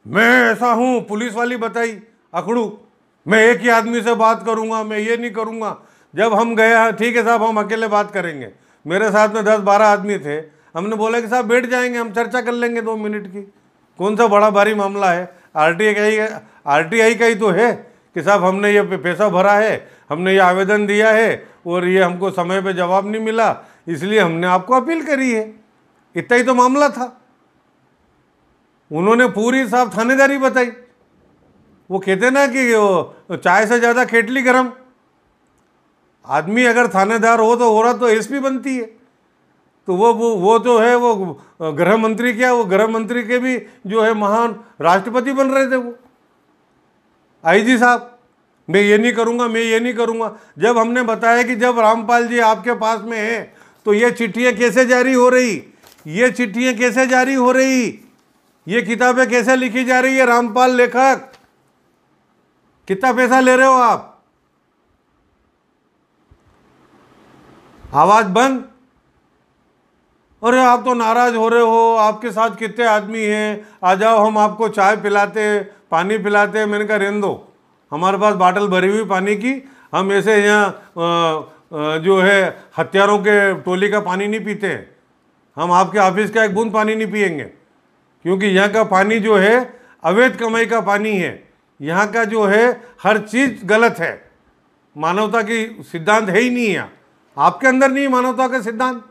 मैं ऐसा हूं, पुलिस वाली बताई अकड़ू, मैं एक ही आदमी से बात करूंगा, मैं ये नहीं करूंगा। जब हम गए, ठीक है साहब हम अकेले बात करेंगे, मेरे साथ में 10-12 आदमी थे, हमने बोला कि साहब बैठ जाएंगे, हम चर्चा कर लेंगे 2 मिनट की, कौन सा बड़ा भारी मामला है, आरटीआई का ही तो है कि साहब हमने ये पैसा भरा है, हमने ये आवेदन दिया है और ये हमको समय पे जवाब नहीं मिला, इसलिए हमने आपको अपील करी है। इतना ही तो मामला था। उन्होंने पूरी साहब थानेदारी बताई। वो कहते ना कि वो चाय से ज़्यादा केटली गरम। आदमी अगर थानेदार हो तो औरत तो एसपी बनती है। तो वो जो है वो गृह मंत्री, क्या वो गृह मंत्री के भी जो है महान राष्ट्रपति बन रहे थे वो आईजी साहब। मैं ये नहीं करूँगा, मैं ये नहीं करूँगा। जब हमने बताया कि जब रामपाल जी आपके पास में है तो ये चिट्ठियाँ कैसे जारी हो रही, ये चिट्ठियाँ कैसे जारी हो रही, ये किताबें कैसे लिखी जा रही है, रामपाल लेखक कितना पैसा ले रहे हो आप? आवाज बंद। अरे आप तो नाराज हो रहे हो, आपके साथ कितने आदमी हैं, आ जाओ हम आपको चाय पिलाते, पानी पिलाते। मैंने कहा रहने दो, हमारे पास बाटल भरी हुई पानी की, हम ऐसे यहाँ जो है हथियारों के टोली का पानी नहीं पीते हैं, हम आपके ऑफिस का एक बूंद पानी नहीं पियेंगे, क्योंकि यहाँ का पानी जो है अवैध कमाई का पानी है। यहाँ का जो है हर चीज़ गलत है, मानवता की सिद्धांत है ही नहीं है, आपके अंदर नहीं मानवता का सिद्धांत।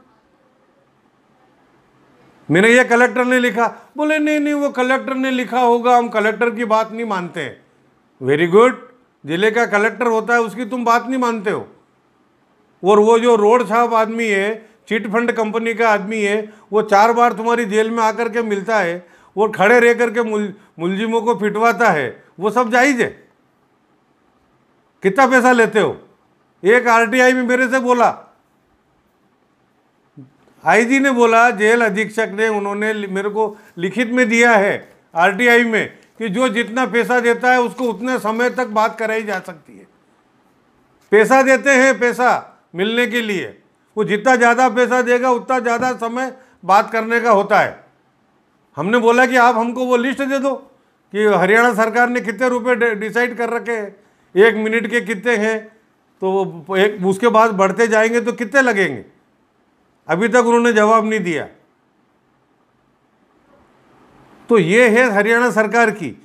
मैंने ये कलेक्टर ने लिखा, बोले नहीं वो कलेक्टर ने लिखा होगा, हम कलेक्टर की बात नहीं मानते हैं। वेरी गुड, जिले का कलेक्टर होता है उसकी तुम बात नहीं मानते हो। और वो जो रोड छाप आदमी है, चिट फंड कंपनी का आदमी है, वो 4 बार तुम्हारी जेल में आकर के मिलता है, वो खड़े रह करके मुलजिमों को पिटवाता है, वो सब जायज है। कितना पैसा लेते हो? एक आरटीआई में मेरे से बोला, आईजी ने बोला, जेल अधीक्षक ने, उन्होंने मेरे को लिखित में दिया है आरटीआई में कि जो जितना पैसा देता है उसको उतने समय तक बात कराई जा सकती है। पैसा देते हैं पैसा मिलने के लिए, वो जितना ज़्यादा पैसा देगा उतना ज़्यादा समय बात करने का होता है। हमने बोला कि आप हमको वो लिस्ट दे दो कि हरियाणा सरकार ने कितने रुपए डिसाइड कर रखे हैं, 1 मिनट के कितने हैं, तो एक उसके बाद बढ़ते जाएंगे तो कितने लगेंगे। अभी तक उन्होंने जवाब नहीं दिया। तो ये है हरियाणा सरकार की।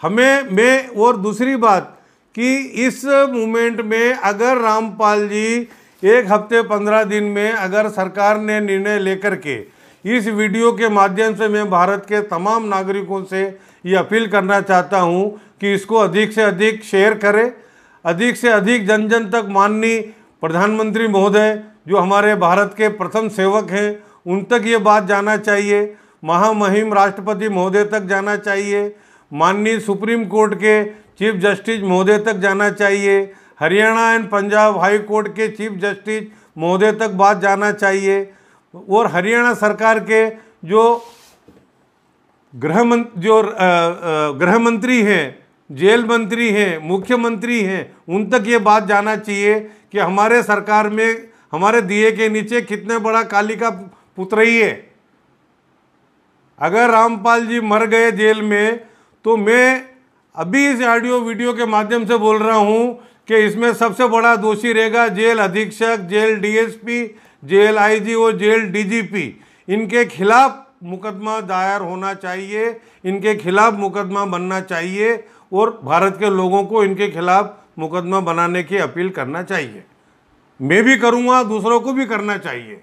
मैं और दूसरी बात कि इस मूवमेंट में अगर रामपाल जी 1 हफ्ते 15 दिन में अगर सरकार ने निर्णय लेकर के, इस वीडियो के माध्यम से मैं भारत के तमाम नागरिकों से ये अपील करना चाहता हूँ कि इसको अधिक से अधिक शेयर करें, अधिक से अधिक जन जन तक। माननीय प्रधानमंत्री महोदय जो हमारे भारत के प्रथम सेवक हैं, उन तक ये बात जाना चाहिए। महामहिम राष्ट्रपति महोदय तक जाना चाहिए। माननीय सुप्रीम कोर्ट के चीफ जस्टिस महोदय तक जाना चाहिए। Haryana and Punjab high court के चीफ जस्टिस महोदय तक बात जाना चाहिए। और हरियाणा सरकार के जो गृह मंत्री हैं, जेल मंत्री हैं, मुख्यमंत्री हैं, उन तक ये बात जाना चाहिए कि हमारे सरकार में हमारे दिए के नीचे कितने बड़ा काली का पुतरही है। अगर रामपाल जी मर गए जेल में तो मैं अभी इस ऑडियो वीडियो के माध्यम से बोल रहा हूं कि इसमें सबसे बड़ा दोषी रहेगा जेल अधीक्षक, जेल डीएसपी, जेल आईजी और जेल डीजीपी। इनके खिलाफ मुकदमा दायर होना चाहिए, इनके खिलाफ मुकदमा बनना चाहिए और भारत के लोगों को इनके खिलाफ मुकदमा बनाने की अपील करना चाहिए। मैं भी करूंगा, दूसरों को भी करना चाहिए।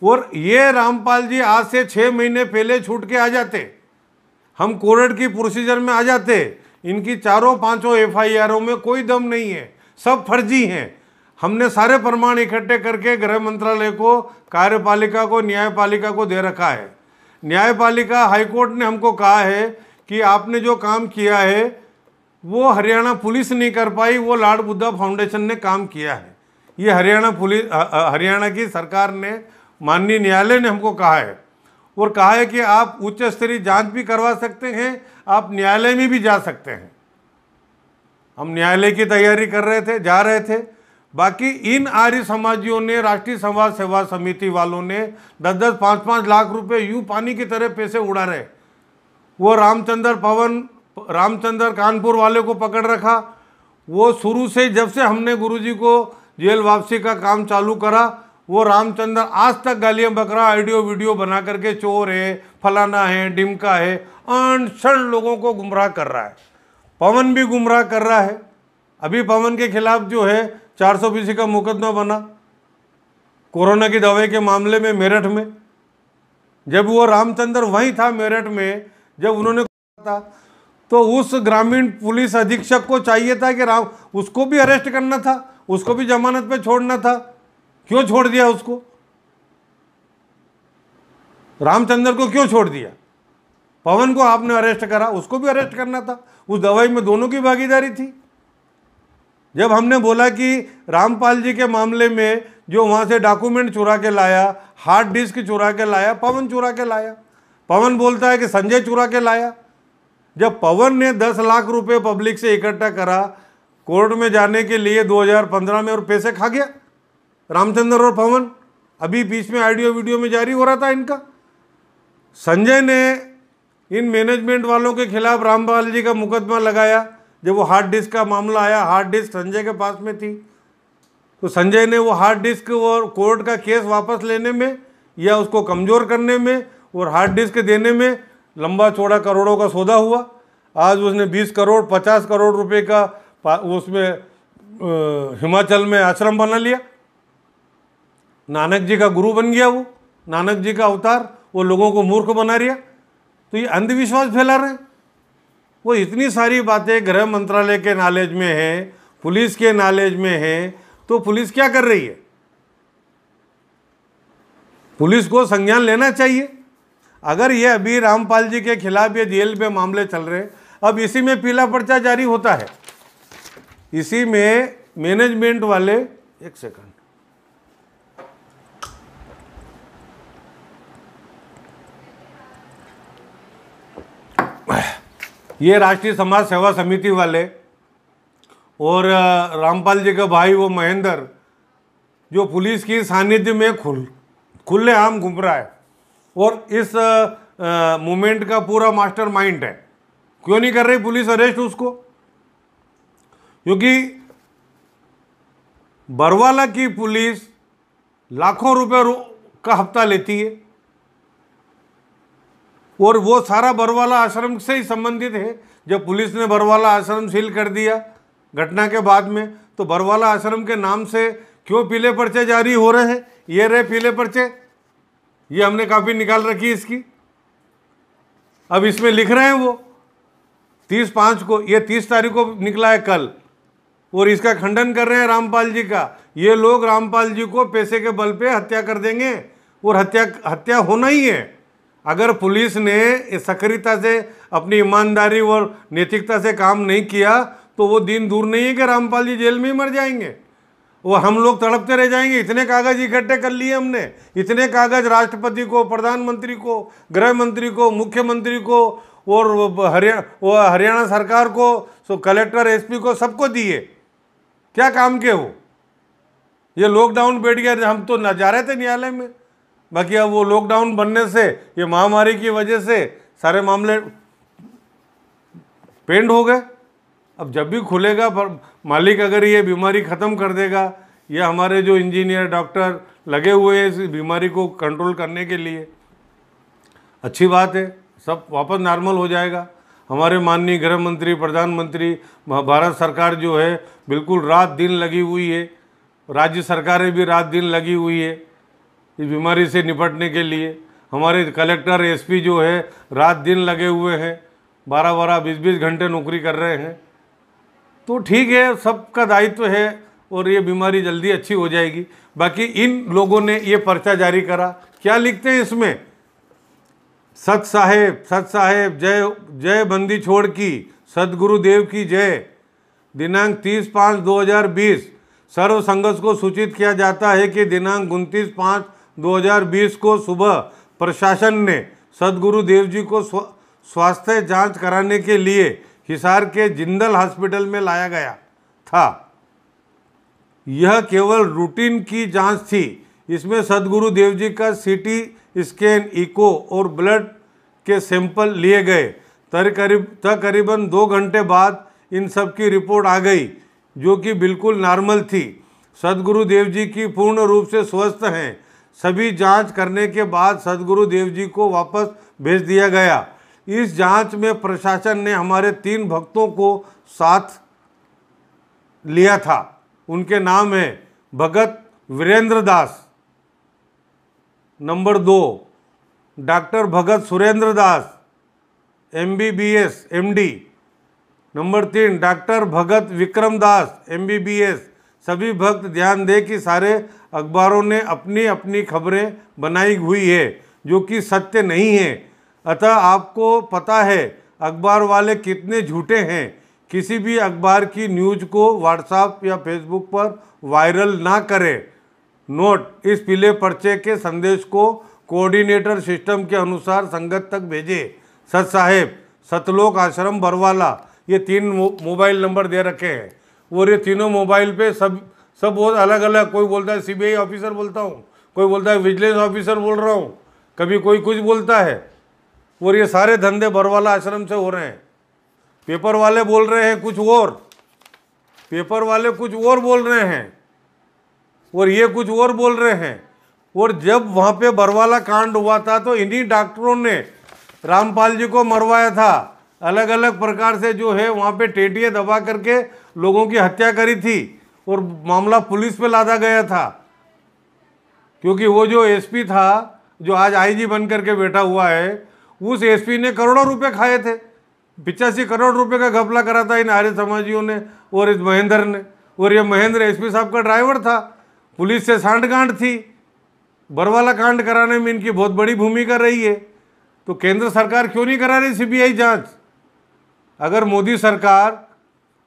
और ये रामपाल जी आज से 6 महीने पहले छूट के आ जाते, हम कोर्ट की प्रोसीजर में आ जाते। इनकी 4-5 एफआईआरों में कोई दम नहीं है, सब फर्जी हैं। हमने सारे प्रमाण इकट्ठे करके गृह मंत्रालय को, कार्यपालिका को, न्यायपालिका को दे रखा है। न्यायपालिका हाईकोर्ट ने हमको कहा है कि आपने जो काम किया है वो हरियाणा पुलिस नहीं कर पाई, वो लॉर्ड बुद्धा फाउंडेशन ने काम किया है। ये हरियाणा की सरकार ने, माननीय न्यायालय ने हमको कहा है। और कहा है कि आप उच्च स्तरीय जांच भी करवा सकते हैं, आप न्यायालय में भी जा सकते हैं। हम न्यायालय की तैयारी कर रहे थे, जा रहे थे। बाकी इन आर्य समाजियों ने, राष्ट्रीय समाज सेवा समिति वालों ने 10-10, 5-5 लाख रुपए यूं पानी की तरह पैसे उड़ा रहे। वो रामचंद्र कानपुर वाले को पकड़ रखा। वो शुरू से, जब से हमने गुरुजी को जेल वापसी का काम चालू करा, वो रामचंद्र आज तक गालियां बकरा ऑडियो वीडियो बना करके चोर है, फलाना है, डिमका है, अनशन लोगों को गुमराह कर रहा है। पवन भी गुमराह कर रहा है। अभी पवन के खिलाफ जो है 420 का मुकदमा बना कोरोना की दवाई के मामले में मेरठ में। जब वो रामचंद्र वहीं था मेरठ में, जब उन्होंने था, तो उस ग्रामीण पुलिस अधीक्षक को चाहिए था कि उसको भी अरेस्ट करना था, उसको भी जमानत पे छोड़ना था। क्यों छोड़ दिया उसको? रामचंद्र को क्यों छोड़ दिया? पवन को आपने अरेस्ट करा, उसको भी अरेस्ट करना था। उस दवाई में दोनों की भागीदारी थी। जब हमने बोला कि रामपाल जी के मामले में जो वहां से डॉक्यूमेंट चुरा के लाया, हार्ड डिस्क चुरा के लाया, पवन चुरा के लाया। पवन बोलता है कि संजय चुरा के लाया। जब पवन ने 10 लाख रुपए पब्लिक से इकट्ठा करा कोर्ट में जाने के लिए 2015 में, और पैसे खा गया रामचंद्र और पवन। अभी बीच में ऑडियो वीडियो में जारी हो रहा था इनका। संजय ने इन मैनेजमेंट वालों के खिलाफ रामपाल जी का मुकदमा लगाया। जब वो हार्ड डिस्क का मामला आया, हार्ड डिस्क संजय के पास में थी, तो संजय ने वो हार्ड डिस्क और कोर्ट का केस वापस लेने में या उसको कमज़ोर करने में और हार्ड डिस्क देने में लंबा चौड़ा करोड़ों का सौदा हुआ। आज उसने 20 करोड़ 50 करोड़ रुपए का उसमें हिमाचल में आश्रम बना लिया। नानक जी का गुरु बन गया वो, नानक जी का अवतार। वो लोगों को मूर्ख बना रहा। तो ये अंधविश्वास फैला रहे। वो इतनी सारी बातें गृह मंत्रालय के नॉलेज में है, पुलिस के नॉलेज में है, तो पुलिस क्या कर रही है? पुलिस को संज्ञान लेना चाहिए। अगर ये अभी रामपाल जी के खिलाफ ये जेल में मामले चल रहे, अब इसी में पीला पर्चा जारी होता है, इसी में मैनेजमेंट वाले, एक सेकंड, ये राष्ट्रीय समाज सेवा समिति वाले और रामपाल जी का भाई वो महेंद्र, जो पुलिस की सानिध्य में खुले आम घूम रहा है, और इस मूवमेंट का पूरा मास्टरमाइंड है। क्यों नहीं कर रही पुलिस अरेस्ट उसको? क्योंकि बरवाला की पुलिस लाखों रुपए का हफ्ता लेती है और वो सारा बरवाला आश्रम से ही संबंधित है। जब पुलिस ने बरवाला आश्रम सील कर दिया घटना के बाद में, तो बरवाला आश्रम के नाम से क्यों पीले पर्चे जारी हो रहे हैं? ये रहे पीले पर्चे, ये हमने कापी निकाल रखी इसकी। अब इसमें लिख रहे हैं वो 30/5 को, ये 30 तारीख को निकला है कल, और इसका खंडन कर रहे हैं रामपाल जी का। ये लोग रामपाल जी को पैसे के बल पे हत्या कर देंगे और हत्या होना ही है। अगर पुलिस ने सक्रियता से अपनी ईमानदारी और नैतिकता से काम नहीं किया तो वो दिन दूर नहीं है कि रामपाल जी जेल में ही मर जाएंगे और हम लोग तड़पते रह जाएंगे। इतने कागज इकट्ठे कर लिए हमने, इतने कागज राष्ट्रपति को, प्रधानमंत्री को, गृह मंत्री को, मुख्यमंत्री को और हरियाणा सरकार को, कलेक्टर, एसपी को, सबको दिए। क्या काम के वो? ये लॉकडाउन बैठ गया, हम तो न जा रहे थे न्यायालय में। बाकी अब वो लॉकडाउन बनने से, ये महामारी की वजह से सारे मामले पेंड हो गए। अब जब भी खुलेगा, पर मालिक अगर ये बीमारी ख़त्म कर देगा, ये हमारे जो इंजीनियर, डॉक्टर लगे हुए हैं इस बीमारी को कंट्रोल करने के लिए, अच्छी बात है, सब वापस नॉर्मल हो जाएगा। हमारे माननीय गृह मंत्री, प्रधानमंत्री, भारत सरकार जो है बिल्कुल रात दिन लगी हुई है, राज्य सरकारें भी रात दिन लगी हुई है इस बीमारी से निपटने के लिए। हमारे कलेक्टर, एसपी जो है रात दिन लगे हुए हैं, 12-12, 20-20 घंटे नौकरी कर रहे हैं। तो ठीक है, सबका दायित्व है और ये बीमारी जल्दी अच्छी हो जाएगी। बाकी इन लोगों ने ये पर्चा जारी करा, क्या लिखते हैं इसमें? सत साहेब जय जय बंदी छोड़ की, सदगुरुदेव की जय। दिनांक 30/5/2020 सर्व संघर्ष को सूचित किया जाता है कि दिनांक 29/5/2020 को सुबह प्रशासन ने सदगुरुदेव जी को स्वास्थ्य जांच कराने के लिए हिसार के जिंदल हॉस्पिटल में लाया गया था। यह केवल रूटीन की जांच थी। इसमें सदगुरुदेव जी का सीटी स्कैन, इको और ब्लड के सैंपल लिए गए। तकरीबन 2 घंटे बाद इन सब की रिपोर्ट आ गई जो कि बिल्कुल नॉर्मल थी। सदगुरुदेव जी की पूर्ण रूप से स्वस्थ हैं। सभी जांच करने के बाद सदगुरुदेव जी को वापस भेज दिया गया। इस जांच में प्रशासन ने हमारे 3 भक्तों को साथ लिया था। उनके नाम है भगत वीरेंद्र दास, नंबर 2 डॉक्टर भगत सुरेंद्र दास MBBS MD, नंबर 3 डॉक्टर भगत विक्रम दास MBBS। सभी भक्त ध्यान दें कि सारे अखबारों ने अपनी अपनी खबरें बनाई हुई है जो कि सत्य नहीं है। अतः आपको पता है अखबार वाले कितने झूठे हैं। किसी भी अखबार की न्यूज़ को व्हाट्सएप या फेसबुक पर वायरल ना करें। नोट, इस पीले पर्चे के संदेश को कोऑर्डिनेटर सिस्टम के अनुसार संगत तक भेजें। सत साहेब, सतलोक आश्रम बरवाला, ये 3 मोबाइल नंबर दे रखे हैं और ये तीनों मोबाइल पे सब बहुत अलग अलग, कोई बोलता है CBI ऑफिसर बोलता हूँ, कोई बोलता है विजिलेंस ऑफिसर बोल रहा हूँ, कभी कोई कुछ बोलता है। और ये सारे धंधे बरवाला आश्रम से हो रहे हैं। पेपर वाले बोल रहे हैं कुछ और, पेपर वाले कुछ और बोल रहे हैं और ये कुछ और बोल रहे हैं। और जब वहाँ पे बरवाला कांड हुआ था तो इन्हीं डॉक्टरों ने रामपाल जी को मरवाया था। अलग अलग प्रकार से जो है वहाँ पे टेटियाँ दबा करके लोगों की हत्या करी थी और मामला पुलिस पे लादा गया था। क्योंकि वो जो एसपी था, जो आज आईजी बन करके बैठा हुआ है, उस एसपी ने करोड़ों रुपए खाए थे। 85 करोड़ रुपए का घपला करा था इन आर्य समाजियों ने और इस महेंद्र ने। और ये महेंद्र एसपी साहब का ड्राइवर था। पुलिस से सांठगांठ थी। बरवाला कांड कराने में इनकी बहुत बड़ी भूमिका रही है। तो केंद्र सरकार क्यों नहीं करा रही CBI जांच? अगर मोदी सरकार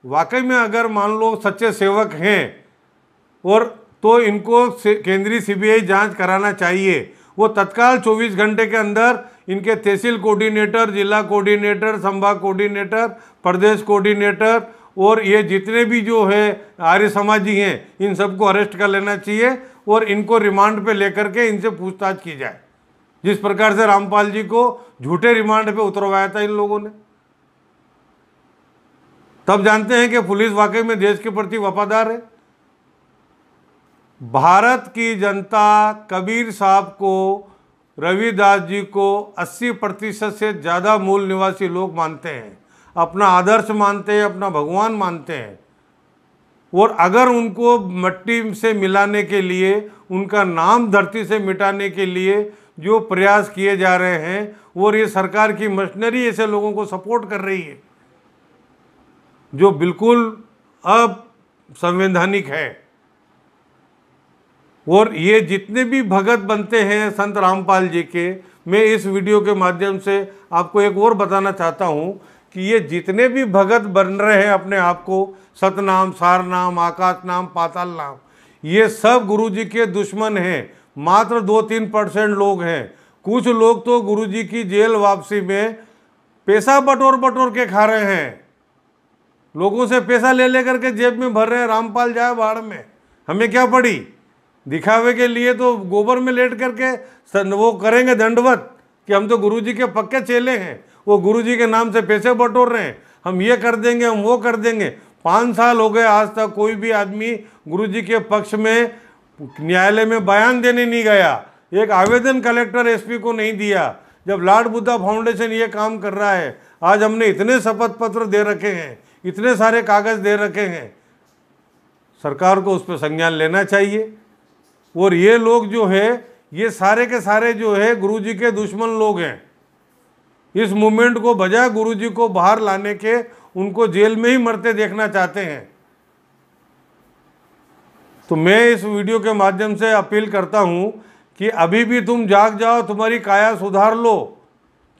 वाकई में अगर मान लो सच्चे सेवक हैं और तो इनको केंद्रीय CBI जांच कराना चाहिए। वो तत्काल 24 घंटे के अंदर इनके तहसील कोऑर्डिनेटर, जिला कोऑर्डिनेटर, संभाग कोऑर्डिनेटर, प्रदेश कोऑर्डिनेटर और ये जितने भी जो है आर्य समाजी हैं, इन सबको अरेस्ट कर लेना चाहिए और इनको रिमांड पे लेकर के इनसे पूछताछ की जाए। जिस प्रकार से रामपाल जी को झूठे रिमांड पे उतरवाया था इन लोगों ने। तब जानते हैं कि पुलिस वाकई में देश के प्रति वफादार है। भारत की जनता कबीर साहब को, रविदास जी को 80% से ज़्यादा मूल निवासी लोग मानते हैं, अपना आदर्श मानते हैं, अपना भगवान मानते हैं। और अगर उनको मिट्टी से मिलाने के लिए, उनका नाम धरती से मिटाने के लिए जो प्रयास किए जा रहे हैं, और ये सरकार की मशीनरी ऐसे लोगों को सपोर्ट कर रही है जो बिल्कुल असंवैधानिक है। और ये जितने भी भगत बनते हैं संत रामपाल जी के, मैं इस वीडियो के माध्यम से आपको एक और बताना चाहता हूँ कि ये जितने भी भगत बन रहे हैं अपने आप को सतनाम, सारनाम, आकाश नाम, पाताल नाम, ये सब गुरुजी के दुश्मन हैं। मात्र 2-3% लोग हैं। कुछ लोग तो गुरुजी की जेल वापसी में पैसा बटोर के खा रहे हैं, लोगों से पैसा ले लेकर के जेब में भर रहे हैं। रामपाल जाए बाढ़ में, हमें क्या पड़ी? दिखावे के लिए तो गोबर में लेट करके वो करेंगे दंडवत कि हम तो गुरुजी के पक्के चेले हैं, वो गुरुजी के नाम से पैसे बटोर रहे हैं, हम ये कर देंगे, हम वो कर देंगे। 5 साल हो गए, आज तक कोई भी आदमी गुरुजी के पक्ष में न्यायालय में बयान देने नहीं गया। एक आवेदन कलेक्टर एसपी को नहीं दिया। जब लॉर्ड बुद्धा फाउंडेशन ये काम कर रहा है, आज हमने इतने शपथ पत्र दे रखे हैं, इतने सारे कागज दे रखे हैं, सरकार को उस पर संज्ञान लेना चाहिए। और ये लोग जो है, ये सारे के सारे जो है गुरुजी के दुश्मन लोग हैं। इस मूवमेंट को बजाय गुरुजी को बाहर लाने के, उनको जेल में ही मरते देखना चाहते हैं। तो मैं इस वीडियो के माध्यम से अपील करता हूं कि अभी भी तुम जाग जाओ, तुम्हारी काया सुधार लो,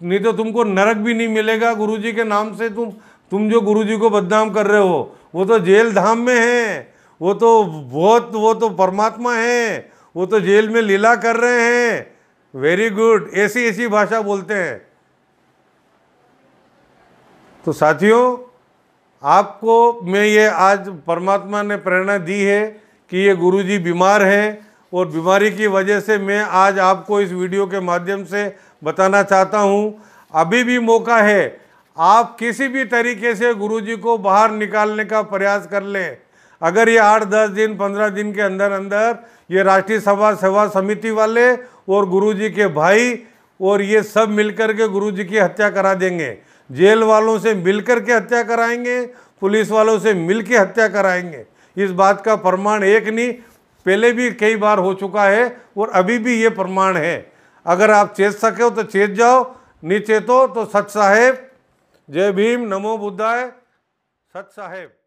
नहीं तो तुमको नरक भी नहीं मिलेगा। गुरुजी के नाम से तुम जो गुरुजी को बदनाम कर रहे हो, वो तो जेल धाम में है, वो तो परमात्मा है, वो तो जेल में लीला कर रहे हैं। वेरी गुड, ऐसी भाषा बोलते हैं। तो साथियों, आपको मैं ये आज परमात्मा ने प्रेरणा दी है कि ये गुरुजी बीमार हैं, और बीमारी की वजह से मैं आज आपको इस वीडियो के माध्यम से बताना चाहता हूँ, अभी भी मौका है। आप किसी भी तरीके से गुरुजी को बाहर निकालने का प्रयास कर लें। अगर ये 8-10 दिन 15 दिन के अंदर अंदर ये राष्ट्रीय सेवा समिति वाले और गुरुजी के भाई और ये सब मिलकर के गुरुजी की हत्या करा देंगे, जेल वालों से मिलकर के हत्या कराएंगे, पुलिस वालों से मिल के हत्या कराएंगे, इस बात का प्रमाण एक नहीं, पहले भी कई बार हो चुका है और अभी भी ये प्रमाण है। अगर आप चेत सके हो तो चेत जाओ, नहीं चेतो तो सत साहेब। जय भीम, नमो बुद्धाय, सत साहेब।